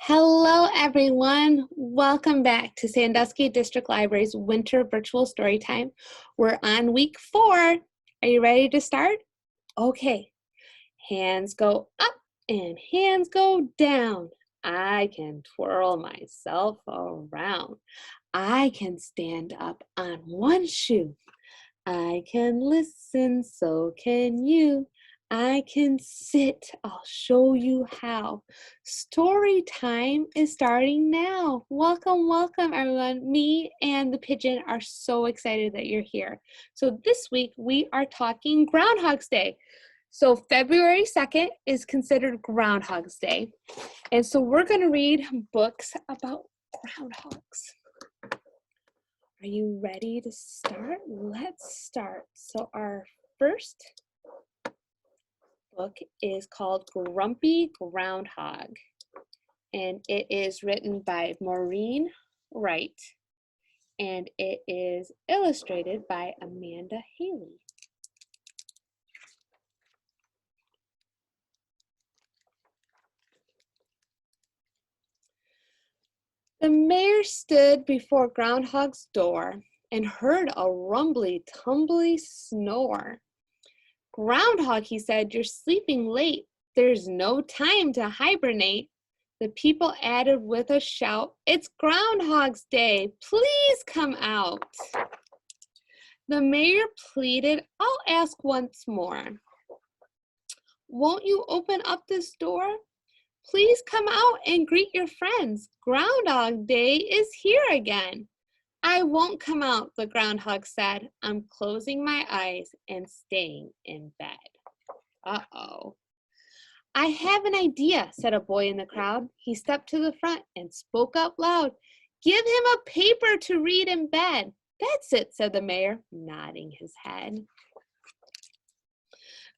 Hello, everyone. Welcome back to Sandusky District Library's Winter Virtual Storytime. We're on week 4. Are you ready to start? Okay. Hands go up and hands go down. I can twirl myself around. I can stand up on one shoe. I can listen, so can you. I can sit, I'll show you how. Story time is starting now. Welcome, welcome everyone. Me and the pigeon are so excited that you're here. So this week we are talking Groundhog's Day. So February 2nd is considered Groundhog's Day. And so we're gonna read books about groundhogs. Are you ready to start? Let's start. So our first book is called Grumpy Groundhog, and it is written by Maureen Wright, and it is illustrated by Amanda Haley. The mayor stood before Groundhog's door and heard a rumbly-tumbly snore. Groundhog, he said, you're sleeping late. There's no time to hibernate. The people added with a shout, it's Groundhog's Day. Please come out. The mayor pleaded, I'll ask once more. Won't you open up this door? Please come out and greet your friends. Groundhog Day is here again. I won't come out, the groundhog said. I'm closing my eyes and staying in bed. Uh-oh. I have an idea, said a boy in the crowd. He stepped to the front and spoke up loud. Give him a paper to read in bed. That's it, said the mayor, nodding his head.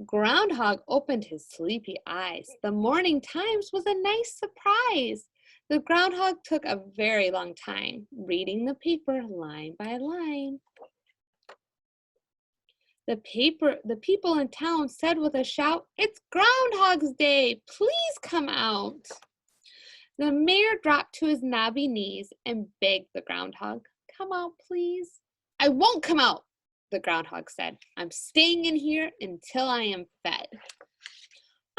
Groundhog opened his sleepy eyes. The Morning Times was a nice surprise. The groundhog took a very long time, reading the paper line by line. The people in town said with a shout, it's Groundhog's Day, please come out. The mayor dropped to his knobby knees and begged the groundhog, come out, please. I won't come out, the groundhog said. I'm staying in here until I am fed.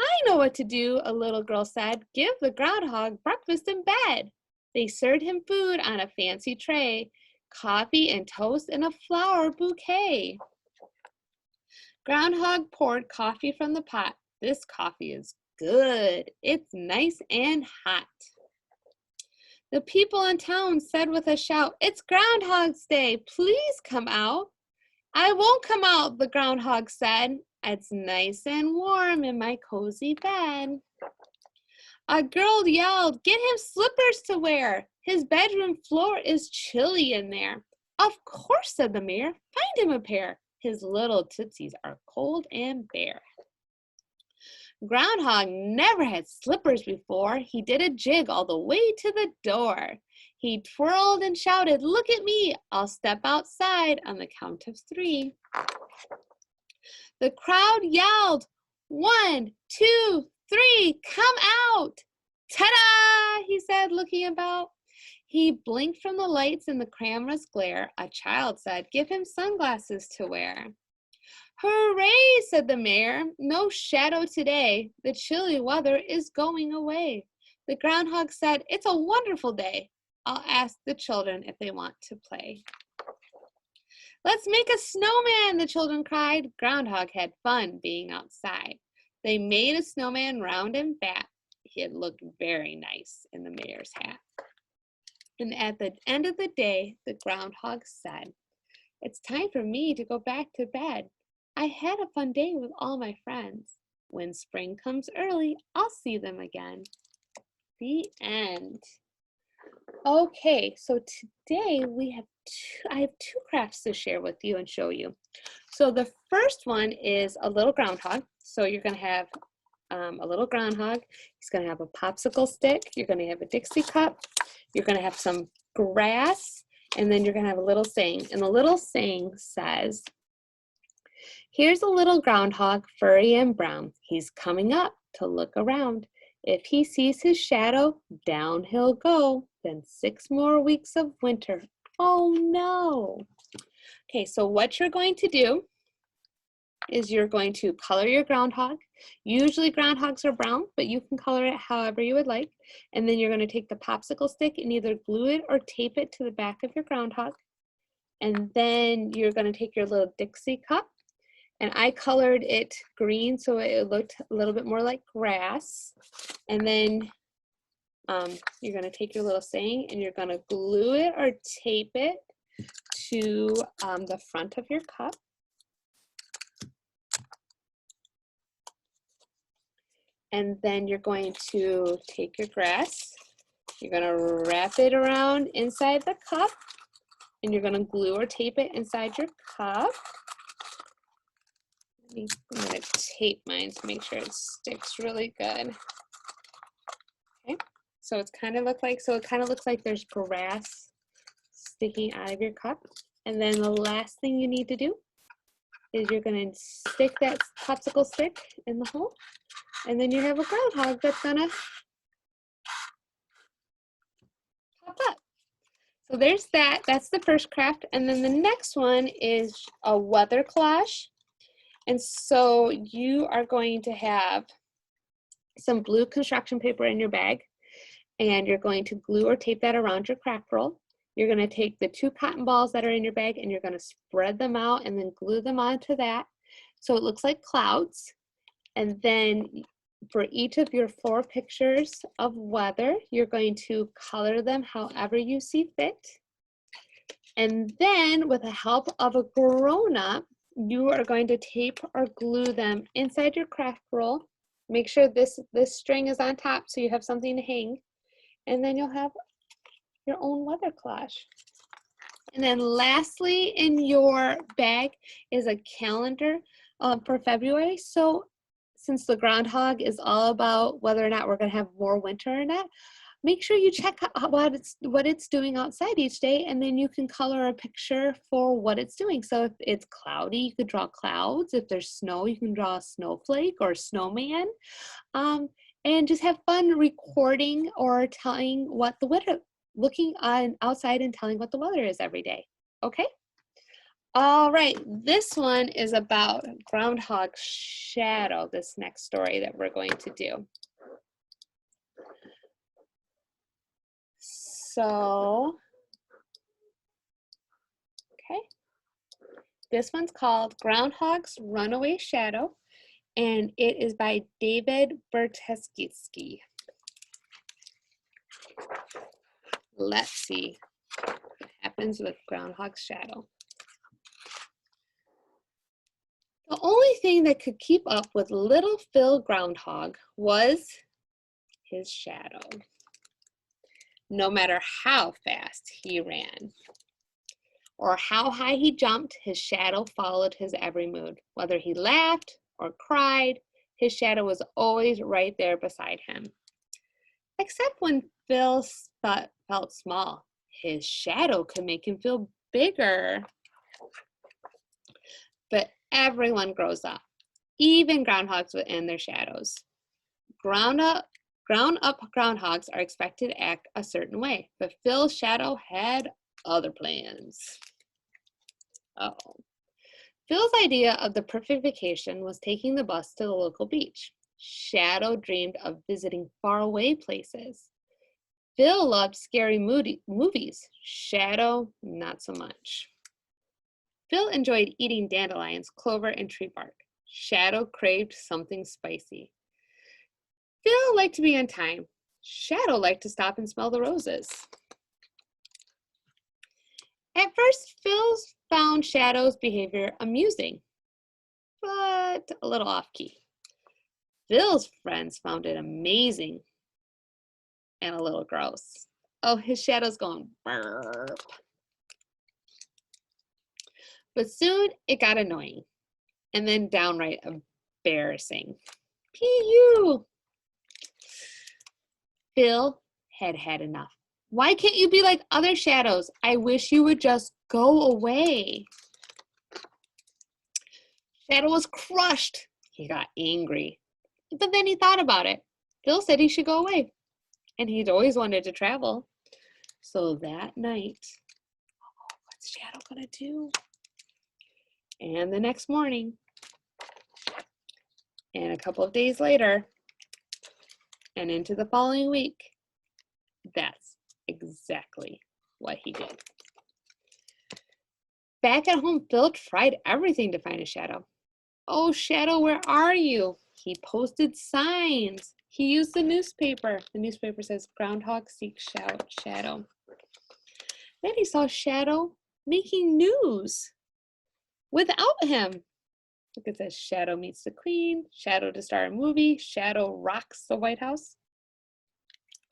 I know what to do, a little girl said. Give the groundhog breakfast in bed. They served him food on a fancy tray, coffee and toast and a flower bouquet. Groundhog poured coffee from the pot. This coffee is good. It's nice and hot. The people in town said with a shout, it's Groundhog's Day. Please come out. I won't come out, the groundhog said. It's nice and warm in my cozy bed. A girl yelled, get him slippers to wear. His bedroom floor is chilly in there. Of course, said the mayor. Find him a pair. His little tootsies are cold and bare. Groundhog never had slippers before. He did a jig all the way to the door. He twirled and shouted, look at me. I'll step outside on the count of 3. The crowd yelled, 1, 2, 3, come out. Ta-da, he said, looking about. He blinked from the lights in the camera's glare. A child said, give him sunglasses to wear. Hooray, said the mayor. No shadow today. The chilly weather is going away. The groundhog said, it's a wonderful day. I'll ask the children if they want to play. Let's make a snowman, the children cried. Groundhog had fun being outside. They made a snowman round and fat. He had looked very nice in the mayor's hat. And at the end of the day, the groundhog said, it's time for me to go back to bed. I had a fun day with all my friends. When spring comes early, I'll see them again. The end. Okay, so today I have 2 crafts to share with you and show you. So the first one is a little groundhog. So you're going to have a little groundhog. He's going to have a popsicle stick. You're going to have a Dixie cup. You're going to have some grass, and then you're going to have a little saying. And the little saying says, here's a little groundhog, furry and brown. He's coming up to look around. If he sees his shadow, down he'll go. Then 6 more weeks of winter. Oh no. Okay, so what you're going to do is you're going to color your groundhog. Usually groundhogs are brown, but you can color it however you would like. And then you're going to take the popsicle stick and either glue it or tape it to the back of your groundhog. And then you're going to take your little Dixie cup, and I colored it green so it looked a little bit more like grass. And then you're going to take your little saying and you're going to glue it or tape it to the front of your cup. And then you're going to take your grass, you're going to wrap it around inside the cup, and you're going to glue or tape it inside your cup. I'm going to tape mine to make sure it sticks really good. Okay, so it kind of looks like there's grass sticking out of your cup. And then the last thing you need to do is you're going to stick that popsicle stick in the hole, and then you have a groundhog that's gonna pop up. So there's that. That's the first craft. And then the next one is a weather collage. And so you are going to have some blue construction paper in your bag, and you're going to glue or tape that around your craft roll. You're going to take the 2 cotton balls that are in your bag and you're going to spread them out and then glue them onto that so it looks like clouds. And then for each of your 4 pictures of weather, you're going to color them however you see fit. And then with the help of a grown-up, you are going to tape or glue them inside your craft roll. Make sure this string is on top so you have something to hang. And then you'll have your own weather collage. And then lastly in your bag is a calendar for February. So since the groundhog is all about whether or not we're going to have more winter or not, make sure you check out what it's doing outside each day, and then you can color a picture for what it's doing. So if it's cloudy, you could draw clouds. If there's snow, you can draw a snowflake or a snowman. And just have fun recording or telling what the weather, looking on outside and telling what the weather is every day. Okay? All right, this one is about Groundhog Shadow, this next story that we're going to do. So, okay. This one's called Groundhog's Runaway Shadow, and it is by David Bertesky. Let's see what happens with Groundhog's Shadow. The only thing that could keep up with little Phil Groundhog was his shadow. No matter how fast he ran or how high he jumped, his shadow followed his every mood. Whether he laughed or cried, his shadow was always right there beside him. Except when Phil felt small, his shadow could make him feel bigger. But everyone grows up, even groundhogs and their shadows. Ground-up groundhogs are expected to act a certain way, but Phil's shadow had other plans. Uh-oh. Phil's idea of the perfect vacation was taking the bus to the local beach. Shadow dreamed of visiting faraway places. Phil loved scary movies. Shadow, not so much. Phil enjoyed eating dandelions, clover, and tree bark. Shadow craved something spicy. Phil liked to be on time. Shadow liked to stop and smell the roses. At first, Phil found Shadow's behavior amusing, but a little off-key. Phil's friends found it amazing and a little gross. Oh, his shadow's going burp. But soon it got annoying and then downright embarrassing. P.U. Phil had had enough. Why can't you be like other shadows? I wish you would just go away. Shadow was crushed. He got angry. But then he thought about it. Phil said he should go away, and he'd always wanted to travel. So that night, what's Shadow gonna do? And the next morning, and a couple of days later, and into the following week, that's exactly what he did. Back at home, Phil tried everything to find a Shadow. Oh, Shadow, where are you? He posted signs. He used the newspaper. The newspaper says, Groundhog seeks Shadow. Then he saw Shadow making news without him. Look, it says Shadow meets the Queen, Shadow to star a movie, Shadow rocks the White House.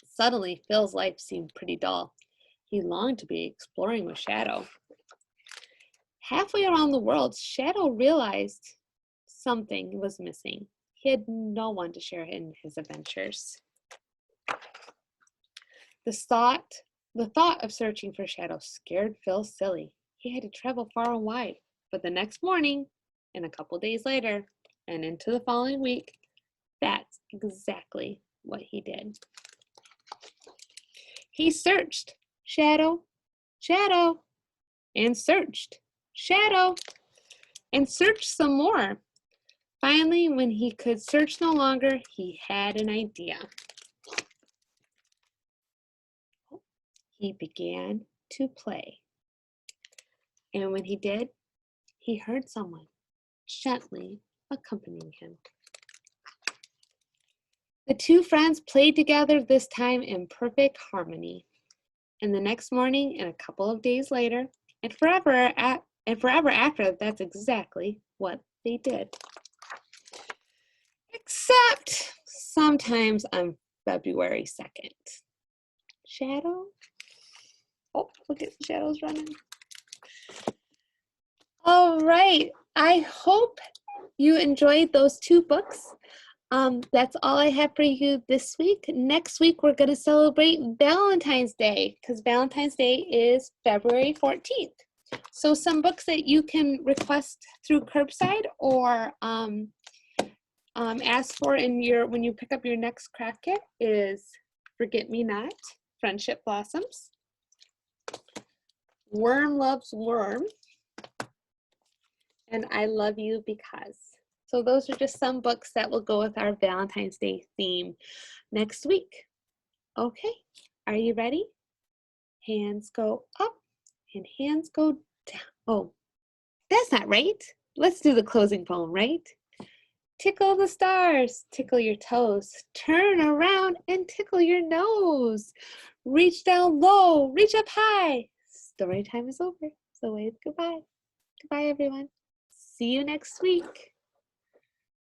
Suddenly, Phil's life seemed pretty dull. He longed to be exploring with Shadow. Halfway around the world, Shadow realized something was missing. He had no one to share in his adventures. The thought of searching for Shadow scared Phil silly. He had to travel far and wide. But the next morning, and a couple days later, and into the following week, that's exactly what he did. He searched, Shadow, Shadow, and searched, Shadow, and searched some more. Finally, when he could search no longer, he had an idea. He began to play. And when he did, he heard someone gently accompanying him. The two friends played together, this time in perfect harmony. And the next morning and a couple of days later, and forever after, that's exactly what they did. Except sometimes on February 2nd. Shadow? Oh, look at Shadow's running. All right. I hope you enjoyed those two books. That's all I have for you this week. Next week, we're going to celebrate Valentine's Day because Valentine's Day is February 14th. So some books that you can request through curbside or ask for when you pick up your next craft kit is Forget Me Not, Friendship Blossoms, Worm Loves Worm, and I Love You Because. So those are just some books that will go with our Valentine's Day theme next week. Okay, are you ready? Hands go up and hands go down. Oh, that's not right. Let's do the closing poem, right? Tickle the stars, tickle your toes, turn around and tickle your nose. Reach down low, reach up high. Story time is over, so wave goodbye. Goodbye, everyone. See you next week.